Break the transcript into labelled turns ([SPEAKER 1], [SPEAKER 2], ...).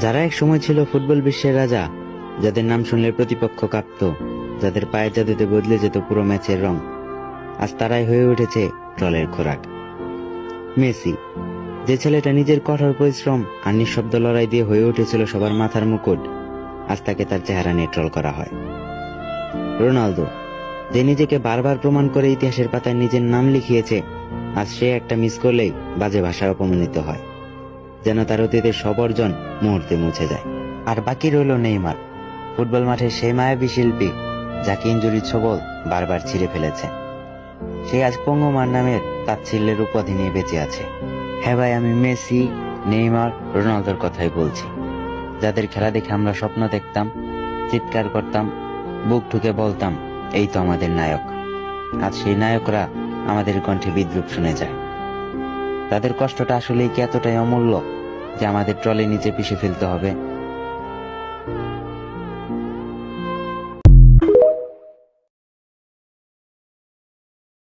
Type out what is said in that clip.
[SPEAKER 1] যারা এক সময় ছিল ফুটবল বিশ্বের রাজা, যাদের নাম শুনলে প্রতিপক্ষ কাঁপত, যাদের পায়ের জাদুতে বদলে যেত পুরো ম্যাচের রং, আজ তারাই হয়ে উঠেছে ট্রলের খোরাক। মেসি, যে ছেলেটা নিজের কঠোর পরিশ্রম আর নিঃশব্দ লড়াই দিয়ে হয়ে উঠেছিল সবার মাথার মুকুট, আজ তাকে তার চেহারা নিয়ে ট্রল করা হয়। রোনালদো, যে নিজেকে বারবার প্রমাণ করে ইতিহাসের পাতায় নিজের নাম লিখিয়েছে, আজ সে একটা মিস করলেই বাজে ভাষায় অপমানিত হয়, যেন তার অতীতের সব অর্জন মুহূর্তে মুছে যায়। আর বাকি রইল নেইমার, ফুটবল মাঠের সেই মায়াবী শিল্পী, যাকে ইনজুরি ছোবল বারবার ছিঁড়ে ফেলেছে। সে আজ পঙ্গমার নামের তাচ্ছিল্যের উপাধি নিয়ে বেঁচে আছে। হ্যাঁ ভাই, আমি মেসি, নেইমার, রোনালদোর কথাই বলছি, যাদের খেলা দেখে আমরা স্বপ্ন দেখতাম, চিৎকার করতাম, বুক ঠুকে বলতাম এই তো আমাদের নায়ক। আজ সেই নায়করা আমাদের কণ্ঠে বিদ্রূপ শুনে যায়। তাদের কষ্টটা আসলেই কি এতটাই অমূল্য যে আমাদের ট্রলে নিচে পিষে ফেলতে হবে?